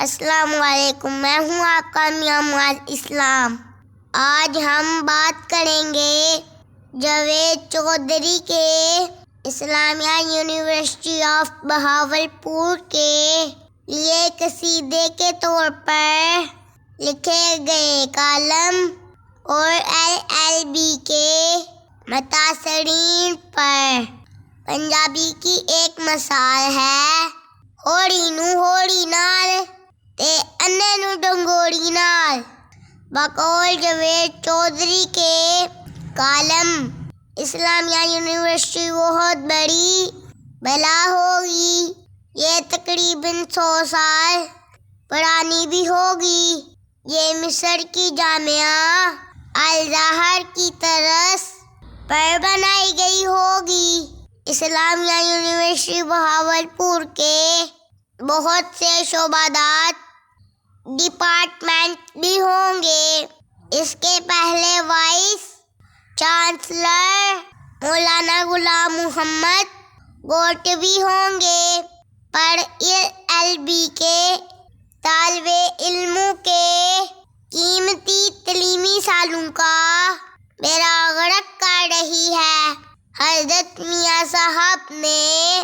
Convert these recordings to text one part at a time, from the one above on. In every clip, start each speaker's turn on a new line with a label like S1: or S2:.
S1: السلام علیکم، میں ہوں آپ کا میاں معاذ اسلام۔ آج ہم بات کریں گے جاوید چودھری کے اسلامیہ یونیورسٹی آف بہاولپور کے لیے قصیدے کے طور پر لکھے گئے کالم اور LLB کے متاثرین پر۔ پنجابی کی ایک مثال ہے، ہوڑی نال تے انے نو ڈنگوری نال۔ بقول جاوید چودھری کے کالم اسلامیہ یونیورسٹی بہت بڑی بلا ہوگی، یہ تقریباً 100 سال پرانی بھی ہوگی۔ یہ مصر کی جامعہ الازہر کی طرز پر بنائی گئی ہوگی۔ اسلامیہ یونیورسٹی بہاولپور کے بہت سے شعبہ جات ڈپارٹمنٹ بھی ہوں گے۔ اس کے پہلے وائس چانسلر مولانا غلام محمد گوٹوی ہوں گے، پر LLB کے طالب علموں کے قیمتی تعلیمی سالوں کا بیڑا غرق کر رہی ہے۔ حضرت میاں صاحب نے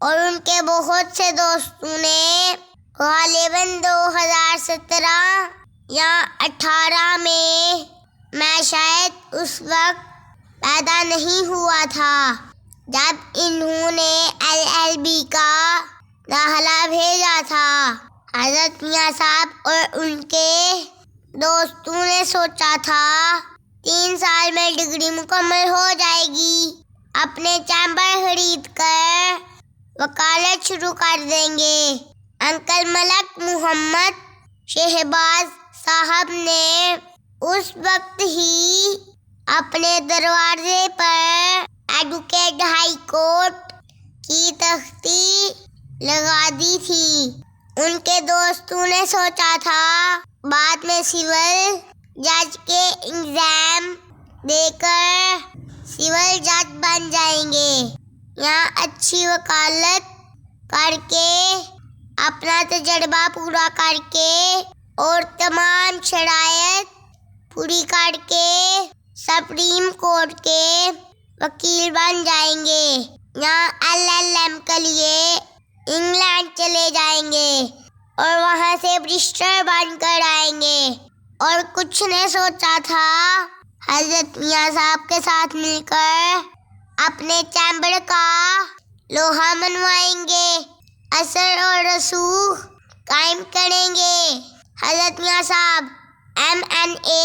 S1: اور ان کے بہت سے دوستوں نے غالباً 2017 یا 2018 میں شاید اس وقت پیدا نہیں ہوا تھا جب انہوں نے LLB کا داخلہ بھیجا تھا۔ حضرت میاں صاحب اور ان کے دوستوں نے سوچا تھا 3 سال میں ڈگری مکمل ہو جائے گی، اپنے چیمبر خرید کر وکالت شروع کر دیں گے۔ انکل ملک محمد شہباز صاحب نے اس وقت ہی اپنے دروازے پر ایڈوکیٹ ہائی کورٹ کی تختی لگا دی تھی۔ ان کے دوستوں نے سوچا تھا بعد میں سول جج کے ایگزام دے کر سول جج بن جائیں گے، یا اچھی وکالت کر کے اپنا تجربہ پورا کر کے اور تمام شرائط پوری کر کے سپریم کورٹ کے وکیل بن جائیں گے، یا LLM کے لیے انگلینڈ چلے جائیں گے اور وہاں سے بریسٹر بن کر آئیں گے۔ اور کچھ نے سوچا تھا حضرت میاں صاحب کے ساتھ مل کر اپنے چیمبر کا لوہا منوائیں گے، اثر اور رسوخ قائم کریں گے۔ حضرت میاں صاحب MNA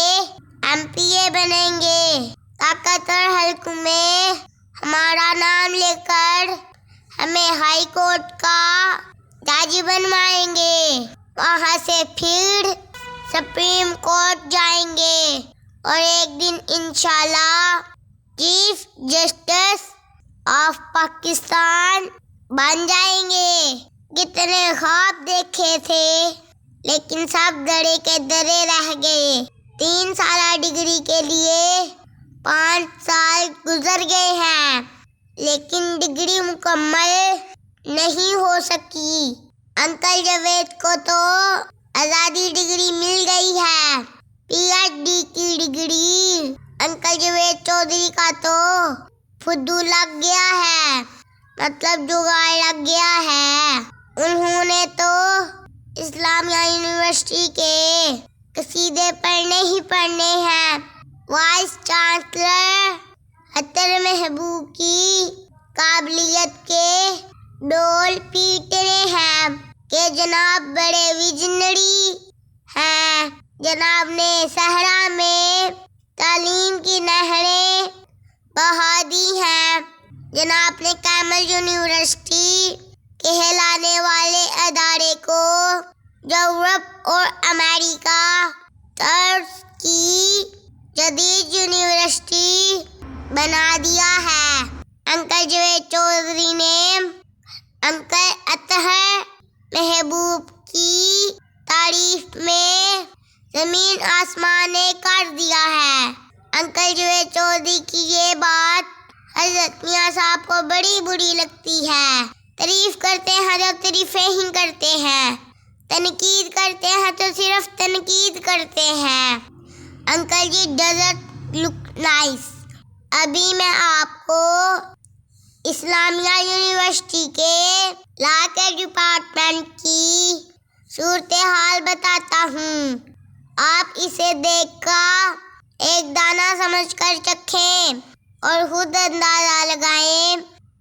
S1: MPA بنیں گے، طاقتور حلقوں میں ہمارا نام لے کر ہمیں ہائی کورٹ کا جج بنوائیں گے، وہاں سے پھر سپریم کورٹ جائیں گے اور ایک دن انشاءاللہ چیف جسٹس آف پاکستان بن جائیں گے۔ کتنے خواب دیکھے تھے لیکن سب دڑے کے دڑے رہ گئے۔ 3 سالہ ڈگری کے لیے 5 سال گزر گئے ہیں، لیکن ڈگری مکمل نہیں ہو سکی۔ انکل جاوید کو تو آزادی ڈگری مل گئی ہے، PhD کی ڈگری۔ انکل جاوید چودھری کا تو فدو لگ گیا ہے، مطلب جگاڑ لگ گیا ہے۔ انہوں نے تو اسلامیہ یونیورسٹی کے قصیدے پڑھنے ہی پڑھنے ہیں۔ وائس چانسلر خطر محبوب کی قابلیت کے ڈول پیٹنے ہیں کہ جناب بڑے ویژنری ہیں۔ جناب نے صحرا میں تعلیم کی نہریں بہا دی ہیں۔ جناب نے کیمبرج یونیورسٹی کہلانے والے ادارے کو یورپ اور امریکہ طرز کی جدید یونیورسٹی بنا دیا ہے۔ انکل جاوید چودھری نے انکل اطہر محبوب کی تعریف میں زمین آسمان کر دیا ہے۔ انکل جاوید چودھری کی یہ بات حضرت میاں صاحب کو بڑی بری لگتی ہے۔ تعریف کرتے ہیں جب تعریفیں ہی کرتے ہیں، تنقید ہیں تو صرف تنقید کرتے ہیں۔ Uncle ji doesn't look nice. ابھی میں آپ کو اسلامیہ یونیورسٹی کے لا کے ڈپارٹمنٹ کی صورتحال بتاتا ہوں۔ آپ اسے دیکھ کر ایک دانہ سمجھ کر چکھیں اور خود اندازہ لگائیں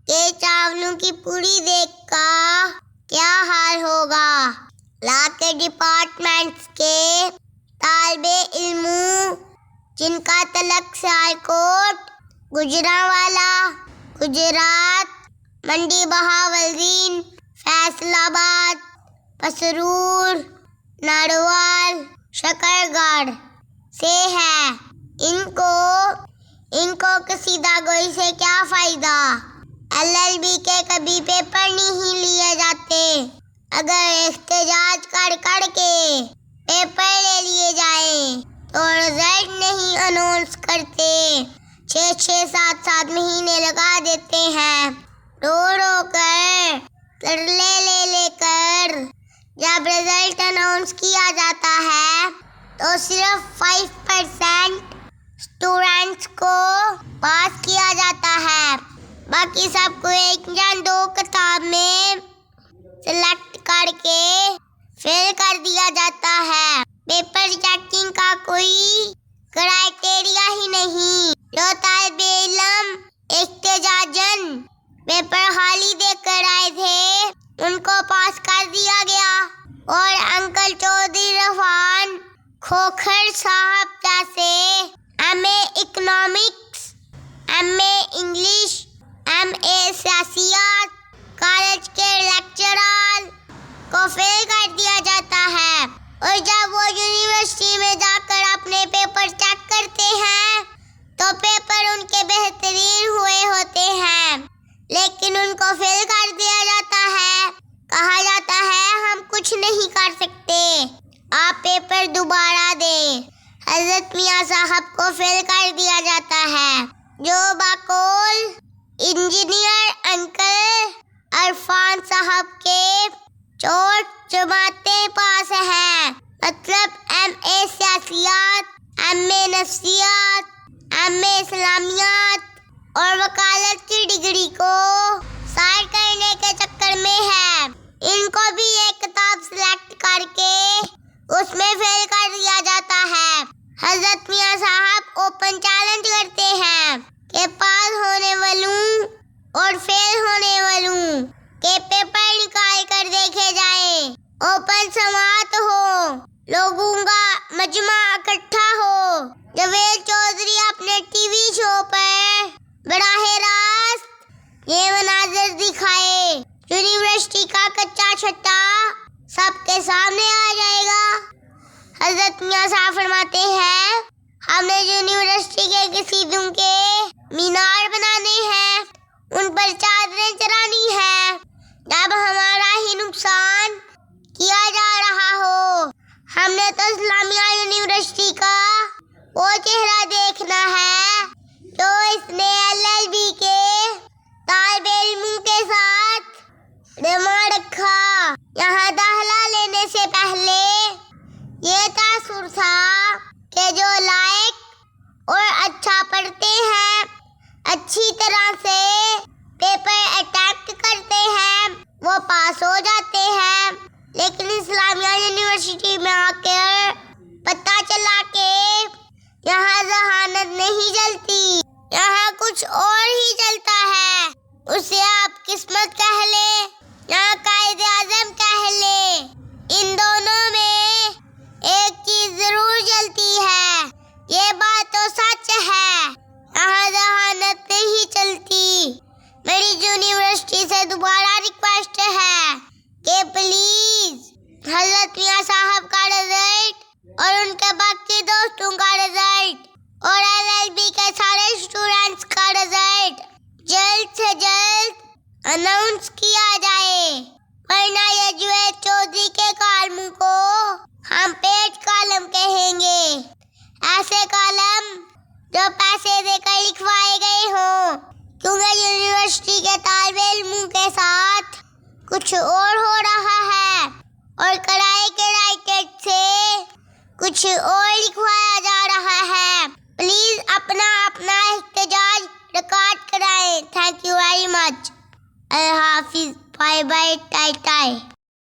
S1: کہ چاولوں کی پوری دیکھ کر کیا حال ہوگا۔ لا کے ڈپارٹمنٹ کے طالب علموں جن کا تعلق سیال کوٹ، گوجرانوالا، گجرات، منڈی بہاولدین، فیصل آباد، پسرور، ناروال، شکرگڑھ سے ہے، ان کو قصیدہ گوئی سے کیا فائدہ؟ LLB کے کبھی پیپر نہیں لیے جاتے۔ اگر احتجاج کر کے پیپر لے لیے جائیں تو رزلٹ نہیں اناؤنس کرتے، 6-7 مہینے لگا دیتے ہیں، رو کر، ترلے لے کر۔ جب رزلٹ اناؤنس کیا جاتا ہے تو صرف 5% اسٹوڈنٹس کو پاس کیا جاتا ہے، باقی سب کو 1 یا 2 کتاب میں سلیکٹ کر کے فیل کر دیا جاتا ہے۔ پیپر چیکنگ کا کوئی کرائیٹیریا ہی نہیں۔ جو طالب علم احتجاجاً پیپر خالی دے کر آئے تھے ان کو پاس کر دیا گیا، اور انکل چودھری عرفان کھوکھر صاحب جیسے MA economics, MA English, MA سیاسیات کالج کے لیکچرر کو فیل کر دیا جاتا ہے، اور جب وہ یونیورسٹی میں جا کر اپنے پیپر چیک کرتے ہیں تو پیپر ان کے بہترین ہوئے ہوتے ہیں، لیکن ان کو فیل کر دیا جاتا ہے۔ کہا جاتا ہے ہم کچھ نہیں کر سکتے، آپ پیپر دوبارہ دیں۔ حضرت میاں صاحب کو فیل کر دیا جاتا ہے، جو باقول انجینئر انکل عرفان صاحب کے چوٹ جماعتیں پاس ہیں، مطلب MA سیاسیات، MA نفسیات، MA اسلامیات اور وکالت کی ڈگری کو سائڈ کرنے کے چکر میں ہے۔ ان کو بھی ایک کتاب سلیکٹ کر کے اس میں فیل کر دیا جاتا ہے۔ حضرت میاں صاحب اوپن چیلنج کرتے ہیں کہ پاس ہونے والوں اور فیل ہونے والوں کے پیپر نکال کر دیکھے جائیں، اوپن سماعت ہو، لوگوں کا مجمع اکٹھا ہو، جاوید چودھری اپنے ٹی وی شو پر براہ راست یہ مناظر دکھائے، یونیورسٹی کا کچا چھٹا سب کے سامنے آ جائے گا۔ حضرت میاں صاحب فرماتے ہیں ہم نے یونیورسٹی کے قصیدوں کے مینار بنانے ہیں، ان پر چادریں چرانی ہیں، جب ہمارا ہی نقصان کیا جا رہا ہو۔ ہم نے تو اسلامیہ یونیورسٹی کا وہ چہرہ دیکھنا ہے جو اس نے LLB کے طالب علموں کے ساتھ جمع رکھا۔ یہاں داخلہ لینے سے پہلے یہ تاثر تھا کہ جو لائق اور اچھا پڑھتے ہیں، اچھی طرح سے پیپر اٹیمپٹ کرتے ہیں، وہ پاس ہو جاتے ہیں، لیکن اسلامیہ یونیورسٹی میں آ کر پتہ چلا کہ یہاں ذہانت نہیں جلتی، یہاں کچھ اور ہی چلتا ہے۔ اسے آپ قسمت کہہ لیں یا قائد اعظم کہہ لیں، ان دونوں میں ایک چیز ضرور چلتی ہے، یہ بات تو سچ ہے، یہاں ذہانت نہیں چلتی۔ میری یونیورسٹی سے دوبارہ ریکویسٹ ہے کہ پلیز حضرت میاں صاحب کا رزلٹ اور ان کے باقی دوستوں کا رزلٹ اور LLB کے سارے اسٹوڈنٹس کا رزلٹ جلد سے جلد اناؤنس کیا جائے، ورنہ یہ جاوید چودھری کے کالموں کو ہم پیٹ کالم کہیں گے، ایسے کالم جو پیسے دے کر لکھوائے گئے ہوں، کیونکہ یونیورسٹی کے طالب علموں کے ساتھ کچھ اور ہو رہا ہے، اور کرائے کے رائٹر سے کچھ اور لکھوایا جا رہا ہے. پلیز اپنا احتجاج ریکارڈ کرائیں. Thank you very much. اللہ حافظ. Bye bye. ٹائی ٹائی.